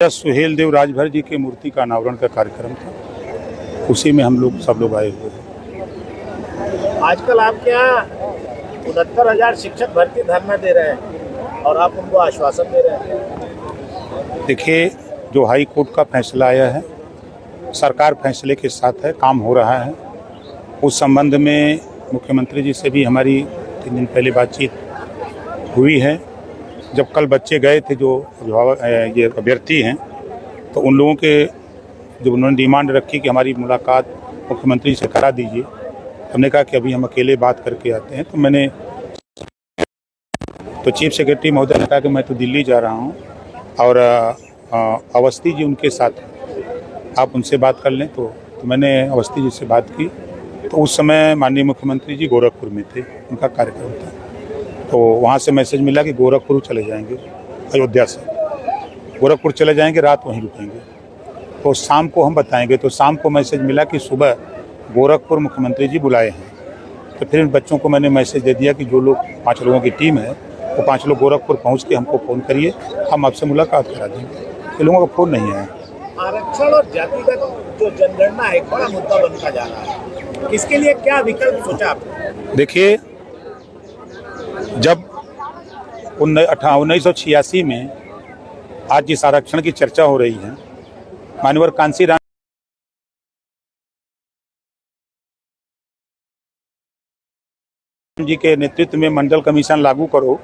सुहेल देव राजभर जी की मूर्ति का अनावरण का कार्यक्रम था, उसी में हम लोग सब लोग आए हुए थे। आजकल आपके यहाँ 69,000 शिक्षक भर्ती धरना दे रहे हैं और आप उनको आश्वासन दे रहे हैं। देखिए, जो हाई कोर्ट का फैसला आया है, सरकार फैसले के साथ है, काम हो रहा है। उस संबंध में मुख्यमंत्री जी से भी हमारी 3 दिन पहले बातचीत हुई है। जब कल बच्चे गए थे जो ये अभ्यर्थी हैं, तो उन लोगों के जो उन्होंने डिमांड रखी कि हमारी मुलाकात मुख्यमंत्री से करा दीजिए, हमने कहा कि अभी हम अकेले बात करके आते हैं। तो चीफ सेक्रेटरी महोदय ने कहा कि मैं तो दिल्ली जा रहा हूं और अवस्थी जी उनके साथ, आप उनसे बात कर लें। तो मैंने अवस्थी जी से बात की। तो उस समय माननीय मुख्यमंत्री जी गोरखपुर में थे, उनका कार्यक्रम था। तो वहाँ से मैसेज मिला कि गोरखपुर चले जाएंगे, अयोध्या से गोरखपुर चले जाएंगे, रात वहीं रुकेंगे, तो शाम को हम बताएंगे। तो शाम को मैसेज मिला कि सुबह गोरखपुर मुख्यमंत्री जी बुलाए हैं। तो फिर बच्चों को मैंने मैसेज दे दिया कि जो लोग 5 लोगों की टीम है, वो 5 लोग गोरखपुर पहुँच के हमको फ़ोन करिए, हम आपसे मुलाकात करा देंगे। ये लोगों का फ़ोन नहीं आया। आरक्षण और जातिगत जो जनगणना है, एक बड़ा मुद्दा बनता जा रहा है, इसके लिए क्या विकल्प सोचा आपने? देखिए, जब 1986 में आज जिस आरक्षण की चर्चा हो रही है, माननीय कांसी राम जी के नेतृत्व में मंडल कमीशन लागू करो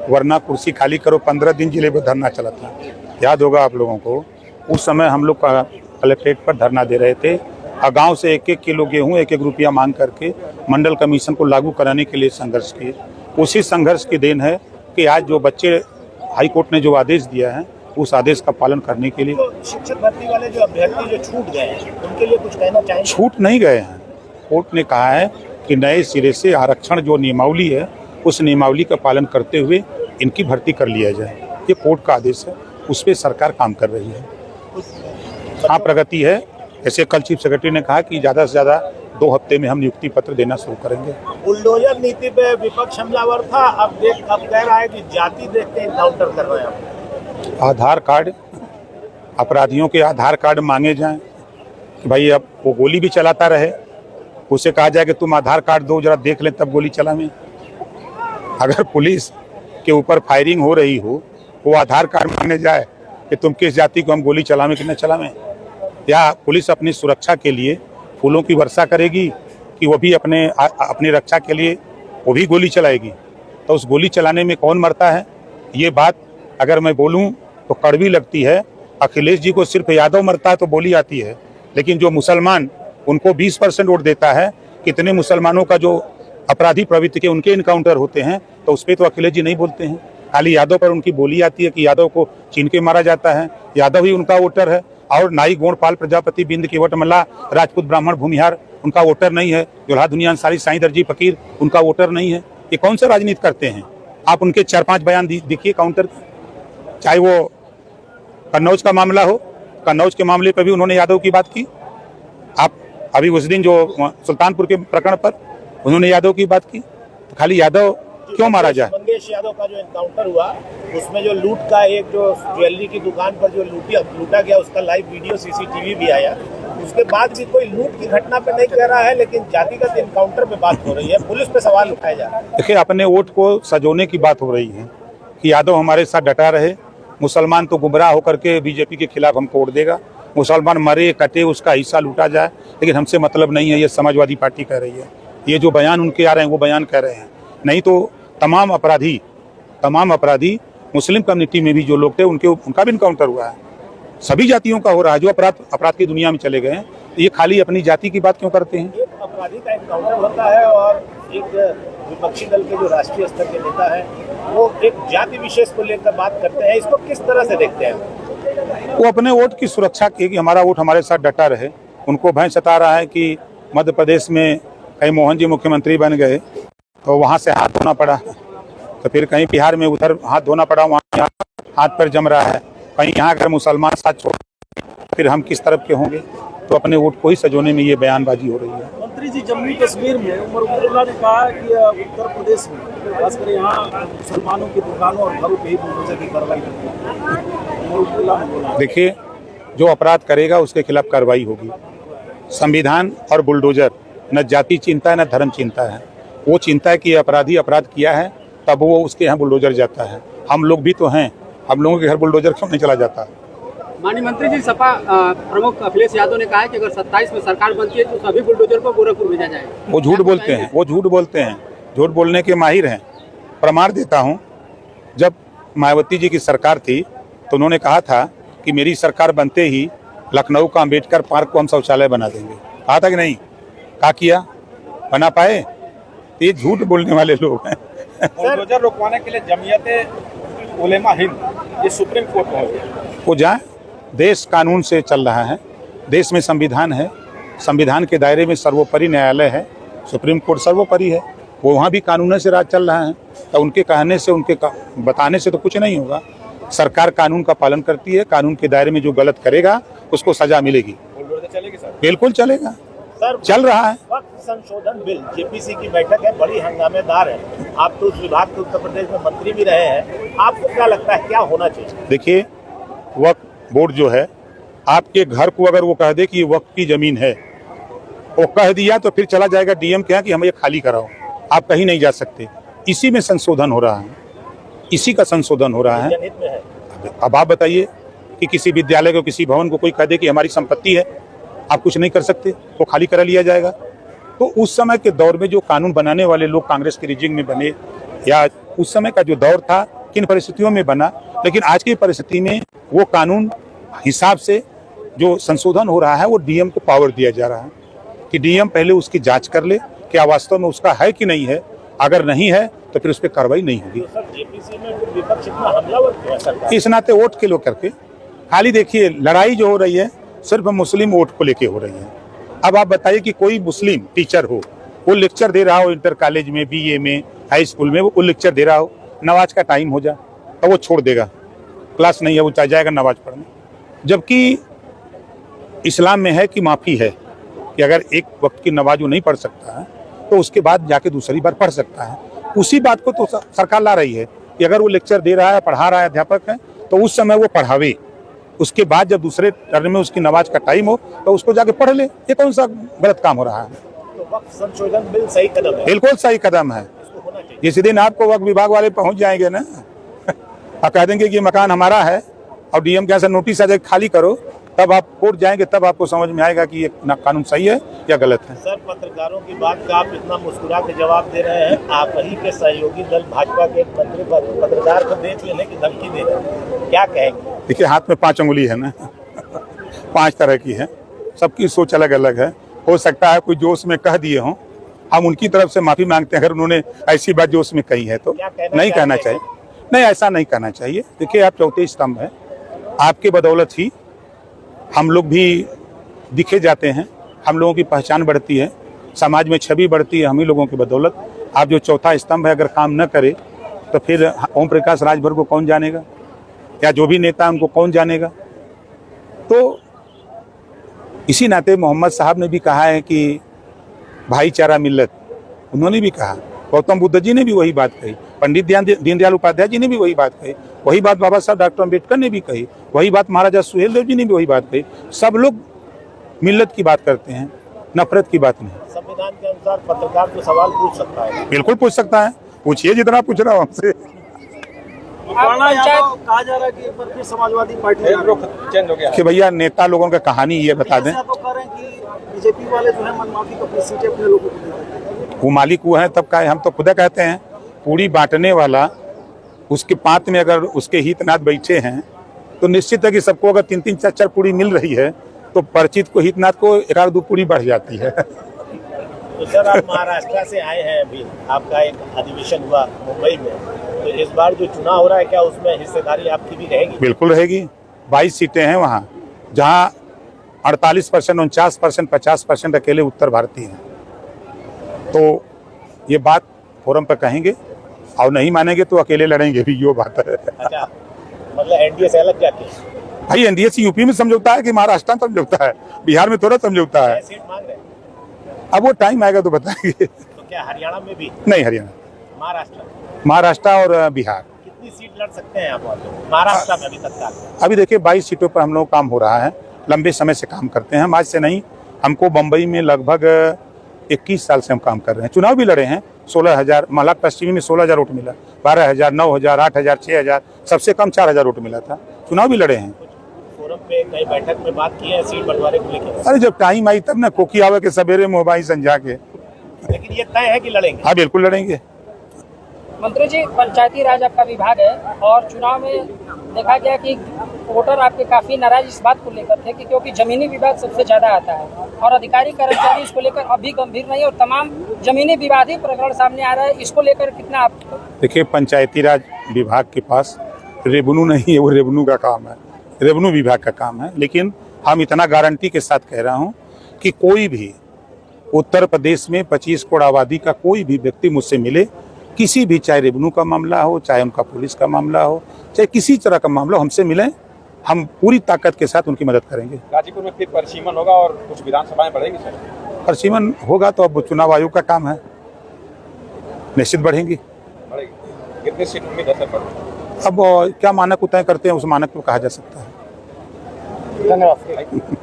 वरना कुर्सी खाली करो, 15 दिन जिले में धरना चला था। याद होगा आप लोगों को। उस समय हम लोग कलेक्ट्रेट पर धरना दे रहे थे और गाँव से 1-1 किलो गेहूँ 1-1 रुपया मांग करके मंडल कमीशन को लागू कराने के लिए संघर्ष किए। उसी संघर्ष की देन है कि आज जो बच्चे हाई कोर्ट ने जो आदेश दिया है, उस आदेश का पालन करने के लिए। तो शिक्षक भर्ती वाले जो अभ्यर्थी जो छूट गए हैं, उनके लिए कुछ कहना चाहेंगे? छूट नहीं गए हैं। कोर्ट ने कहा है कि नए सिरे से आरक्षण जो नियमावली है, उस नियमावली का पालन करते हुए इनकी भर्ती कर लिया जाए। ये कोर्ट का आदेश है, उस पर सरकार काम कर रही है। हाँ, प्रगति है। ऐसे कल चीफ सेक्रेटरी ने कहा कि ज़्यादा से ज़्यादा 2 हफ्ते में हम नियुक्ति पत्र देना शुरू करेंगे। बुलडोजर नीति पे विपक्ष हमलावर था, अब कह रहा है कि जाति देख के इनकाउंटर कर रहे हैं। आधार कार्ड, अपराधियों के आधार कार्ड मांगे जाएं कि भाई अब वो गोली भी चलाता रहे, उसे कहा जाए कि तुम आधार कार्ड दो जरा देख लें तब गोली चलावें। अगर पुलिस के ऊपर फायरिंग हो रही हो, वो आधार कार्ड मांगने जाए कि तुम किस जाति को हम गोली चलावें कि न चलावें। या पुलिस अपनी सुरक्षा के लिए फूलों की वर्षा करेगी कि वो भी अपनी रक्षा के लिए वो भी गोली चलाएगी। तो उस गोली चलाने में कौन मरता है, ये बात अगर मैं बोलूं तो कड़वी लगती है। अखिलेश जी को सिर्फ यादव मरता है तो बोली आती है, लेकिन जो मुसलमान उनको 20% वोट देता है, कितने मुसलमानों का जो अपराधी प्रवृत्ति के उनके इनकाउंटर होते हैं, तो उस पर तो अखिलेश जी नहीं बोलते हैं। खाली यादव पर उनकी बोली आती है कि यादव को छीन के मारा जाता है, यादव ही उनका वोटर है। और नाई गोंडपाल प्रजापति बिंद केवट मल्ला राजपूत ब्राह्मण भूमिहार उनका वोटर नहीं है। दुल्हा दुनिया अंसारी साईं दर्जी फकीर उनका वोटर नहीं है। ये कौन सा राजनीति करते हैं? आप उनके 4-5 बयान देखिए काउंटर, चाहे वो कन्नौज का मामला हो, कन्नौज के मामले पर भी उन्होंने यादव की बात की। आप अभी उस दिन जो सुल्तानपुर के प्रकरण पर उन्होंने यादव की बात की। तो खाली यादव क्यों मारा जाए? मंगेश यादव का जो एनकाउंटर हुआ, उसमें जो लूट का एक जो ज्वेलरी की दुकान पर जो लूटा गया, उसका लाइव वीडियो सीसीटीवी भी आया। उसके बाद भी कोई लूट की घटना पे नहीं कह रहा है, लेकिन जातिगत एनकाउंटर पे बात हो रही है, पुलिस पे सवाल उठाया जा रहा है। देखिए, अपने वोट को सजोने की बात हो रही है कि यादव हमारे साथ डटा रहे। मुसलमान तो गुमराह होकर के बीजेपी के खिलाफ हमको वोट देगा, मुसलमान मरे कटे उसका हिस्सा लूटा जाए, लेकिन हमसे मतलब नहीं है, ये समाजवादी पार्टी कह रही है। ये जो बयान उनके आ रहे हैं वो बयान कह रहे हैं। नहीं तो तमाम अपराधी मुस्लिम कम्युनिटी में भी जो लोग थे उनका भी इनकाउंटर हुआ है। सभी जातियों का हो रहा है। जो अपराध की दुनिया में चले गए हैं, तो ये खाली अपनी जाति की बात क्यों करते हैं? एक अपराधी का एनकाउंटर होता है और एक विपक्षी दल के जो राष्ट्रीय स्तर के नेता है, वो एक जाति विशेष को लेकर बात करते हैं। इसको किस तरह से देखते हैं? वो अपने वोट की सुरक्षा की कि हमारा वोट हमारे साथ डटा रहे। उनको भय सता रहा है कि मध्य प्रदेश में कहीं मोहन जी मुख्यमंत्री बन गए तो वहाँ से हाथ धोना पड़ा, तो फिर कहीं बिहार में उधर हाथ धोना पड़ा, वहाँ हाथ पर जम रहा है। कहीं यहाँ अगर मुसलमान साथ छोड़, फिर हम किस तरफ के होंगे? तो अपने वोट को ही सजोने में ये बयानबाजी हो रही है। मंत्री जी, जम्मू कश्मीर में उमर अब्दुल्ला ने कहा कि उत्तर प्रदेश में खासकर यहाँ मुसलमानों की दुकानों और घरों पे ही बुलडोजर की कार्रवाई करती है। उमर अब्दुल्ला ने बोला। देखिए, जो अपराध करेगा उसके खिलाफ कार्रवाई होगी। संविधान और बुलडोजर न जाति चिंता है न धर्म चिंता है। वो चिंता है कि अपराधी अपराध किया है तब वो उसके यहाँ बुलडोजर जाता है। हम लोग भी तो हैं, हम लोगों के घर बुलडोजर क्यों नहीं चला जाता? माननीय मंत्री जी, सपा प्रमुख अखिलेश यादव ने कहा है कि अगर 27 में सरकार बनती है तो सभी बुलडोजर को गोरखपुर भेजा जाएगा। वो झूठ बोलते हैं, वो झूठ बोलते हैं, झूठ बोलने के माहिर हैं। प्रमाण देता हूँ, जब मायावती जी की सरकार थी तो उन्होंने कहा था कि मेरी सरकार बनते ही लखनऊ का अंबेडकर पार्क को हम शौचालय बना देंगे। कहा था कि नहीं? कहा किया? बना पाए? तो ये झूठ बोलने वाले लोग हैं। बुलडोजर रोकवाने के लिए जमीयत उलेमा हिंद ये सुप्रीम कोर्ट में वो जाए, देश कानून से चल रहा है, देश में संविधान है, संविधान के दायरे में सर्वोपरि न्यायालय है, सुप्रीम कोर्ट सर्वोपरि है, वो वहाँ भी कानून से राज चल रहा है। तो उनके कहने से, उनके बताने से तो कुछ नहीं होगा। सरकार कानून का पालन करती है, कानून के दायरे में जो गलत करेगा उसको सजा मिलेगी। चलेगी सर? बिल्कुल चलेगा, सर चल रहा है। वक्त संशोधन बिल जेपीसी की बैठक है, बड़ी हंगामेदार है। आप तो उस विभाग के उत्तर प्रदेश में मंत्री भी रहे हैं, आपको क्या लगता है क्या होना चाहिए? देखिए, वक्फ बोर्ड जो है, आपके घर को अगर वो कह दे कि ये वक्फ की जमीन है, वो कह दिया तो फिर चला जाएगा डीएम के यहाँ कि हमें ये खाली कराओ, आप कहीं नहीं जा सकते। इसी में संशोधन हो रहा है, इसी का संशोधन हो रहा है। जनहित में है। अब आप बताइए कि किसी विद्यालय को, किसी भवन को कोई कह दे कि हमारी संपत्ति है, आप कुछ नहीं कर सकते, तो खाली करा लिया जाएगा। तो उस समय के दौर में जो कानून बनाने वाले लोग कांग्रेस के रिजिंग में बने, या उस समय का जो दौर था, किन परिस्थितियों में बना, लेकिन आज की परिस्थिति में वो कानून हिसाब से जो संशोधन हो रहा है, वो डीएम को पावर दिया जा रहा है कि डीएम पहले उसकी जांच कर ले, क्या वास्तव में उसका है कि नहीं है। अगर नहीं है तो फिर उस पर कार्रवाई नहीं होगी। तो सर जेपीसी में विपक्ष इतना हमलावर क्यों है सरकार? इस नाते वोट के लो करके, खाली देखिए लड़ाई जो हो रही है सिर्फ मुस्लिम वोट को लेके हो रही है। अब आप बताइए कि कोई मुस्लिम टीचर हो, वो लेक्चर दे रहा हो इंटर कॉलेज में, बीए में, हाई स्कूल में, वो लेक्चर दे रहा हो, नमाज का टाइम हो जाए तो वो छोड़ देगा, क्लास नहीं है, वो चाहे जाएगा नमाज पढ़ने। जबकि इस्लाम में है कि माफ़ी है कि अगर एक वक्त की नमाज वो नहीं पढ़ सकता है तो उसके बाद जाके दूसरी बार पढ़ सकता है। उसी बात को तो सरकार ला रही है कि अगर वो लेक्चर दे रहा है, पढ़ा रहा है, अध्यापक है, तो उस समय वो पढ़ावे, उसके बाद जब दूसरे टर्न में उसकी नमाज का टाइम हो तो उसको जाके पढ़ ले। ये कौन सा गलत काम हो रहा है? तो वक्त संशोधन बिल सही कदम है, बिल्कुल सही कदम है। इसको होना चाहिए। जिस दिन आपको वक्त विभाग वाले पहुंच जाएंगे ना और कह देंगे कि ये मकान हमारा है और डीएम के यहाँ से नोटिस आ जाए खाली करो, तब आप कोर्ट जाएंगे, तब आपको समझ में आएगा कि ये कानून सही है या गलत है। सर, पत्रकारों की बात का आप इतना मुस्कुरा के जवाब दे रहे हैं, आप ही के सहयोगी दल भाजपा के एक मंत्री पत्रकार को देख लेने की धमकी दे रहे हैं, क्या कहेंगे? देखिए, हाथ में 5 उंगली है ना 5 तरह की है, सबकी सोच अलग अलग है। हो सकता है कोई जोश में कह दिए हों, हम उनकी तरफ से माफी मांगते हैं अगर उन्होंने ऐसी बात जोश में कही है तो। नहीं कहना चाहिए, नहीं ऐसा नहीं करना चाहिए। देखिए, आप चौथे स्तंभ हैं, आपके बदौलत ही हम लोग भी दिखे जाते हैं, हम लोगों की पहचान बढ़ती है, समाज में छवि बढ़ती है हम ही लोगों की बदौलत। आप जो चौथा स्तंभ है अगर काम न करे तो फिर ओम प्रकाश राजभर को कौन जानेगा, या जो भी नेता उनको कौन जानेगा। तो इसी नाते मोहम्मद साहब ने भी कहा है कि भाईचारा मिल्लत, उन्होंने भी कहा, गौतम बुद्ध जी ने भी वही बात कही, पंडित दीनदयाल उपाध्याय जी ने भी वही बात कही, वही बात बाबा साहब डॉक्टर अम्बेडकर ने भी कही, वही बात महाराजा सुहेलदेव जी ने भी वही बात कही। सब लोग मिल्लत की बात करते हैं, नफरत की बात नहीं। संविधान के अनुसार पत्रकार तो सवाल पूछ सकता है। बिल्कुल पूछ सकता है, पूछिए जितना पूछ रहा हूँ हमसे। कहा जा रहा है कि एक बार फिर समाजवादी पार्टी चेंज हो गया कि भैया नेता लोगों का कहानी ये बता दें, तो कह रहे हैं कि बीजेपी वाले जो है मनमाफी अपनी सीटें अपने लोगों को दे रहे हैं। वो मालिक वो है तब का है। हम तो खुदा कहते हैं, पूरी बांटने वाला उसके पात में अगर उसके हितनाथ बैठे हैं तो निश्चित है कि सबको अगर 3-3 4-4 पूरी मिल रही है तो परिचित को, हितनाथ को 1-2 पूरी बढ़ जाती है। तो सर, आप महाराष्ट्र से आए हैं, अभी आपका एक अधिवेशन हुआ मुंबई में, तो इस बार जो चुनाव हो रहा है क्या उसमें हिस्सेदारी आपकी भी रहेगी? बिल्कुल रहेगी। 22 सीटें हैं वहाँ, जहाँ 48%, 49%, 50% अकेले उत्तर भारतीय हैं। तो ये बात फोरम पर कहेंगे और नहीं मानेंगे तो अकेले लड़ेंगे भी, यो बात है। अच्छा, मतलब एनडीए से अलग जाके भाई एनडीए से यूपी में समझौता है कि महाराष्ट्र में समझौता है, बिहार में थोड़ा समझौता है। सीट मांग रहे हैं, अब वो टाइम आएगा तो बताएंगे। तो क्या हरियाणा में भी? नहीं, हरियाणा, महाराष्ट्र महाराष्ट्र और बिहार। कितनी कितनी सीट लड़ सकते हैं आप महाराष्ट्र में अभी तत्काल? अभी देखिए 22 सीटों पर हम लोग काम हो रहा है, लंबे समय से काम करते हैं हम, आज से नहीं। हमको बम्बई में लगभग 21 साल से हम काम कर रहे हैं, चुनाव भी लड़े हैं। 16,000 मलाड पश्चिमी में 16,000 वोट मिला, 12,000, 9,000, 8,000, 6,000, सबसे कम 4,000 वोट मिला था। चुनाव भी लड़े हैं। फोरम पे कई बैठक में बात की है सीट बंटवारे को लेकर? अरे जब टाइम आई तब ना, कोकी आवे के सवेरे मोबाइल संझा के। लेकिन ये तय है कि लड़ेंगे? हाँ बिल्कुल लड़ेंगे। मंत्री जी, पंचायती राज आपका विभाग है और चुनाव में देखा गया कि वोटर आपके काफी नाराज इस बात को लेकर थे कि क्योंकि जमीनी विवाद सबसे ज्यादा आता है और अधिकारी कर्मचारी इसको लेकर अभी गंभीर नहीं और तमाम जमीनी विवादी प्रकरण सामने आ रहा है, इसको लेकर कितना आप? देखिए पंचायती राज विभाग के पास रेवेन्यू नहीं है, वो रेवेन्यू का काम है, रेवेन्यू विभाग का काम है। लेकिन हम इतना गारंटी के साथ कह रहा हूँ कि कोई भी उत्तर प्रदेश में 25 करोड़ आबादी का कोई भी व्यक्ति मुझसे मिले, किसी भी, चाहे रेवेन्यू का मामला हो, चाहे उनका पुलिस का मामला हो, चाहे किसी तरह का मामला, हमसे मिलें, हम पूरी ताकत के साथ उनकी मदद करेंगे। गाजीपुर में फिर परिसीमन होगा और कुछ विधानसभाएं बढ़ेगी सर? परिसीमन होगा तो अब चुनाव आयोग का काम है, निश्चित बढ़ेंगी। बढ़ेगी। कितनी सीट उम्मीद है सर? अब क्या मानक तय करते हैं, उस मानक को कहा जा सकता है। धन्यवाद।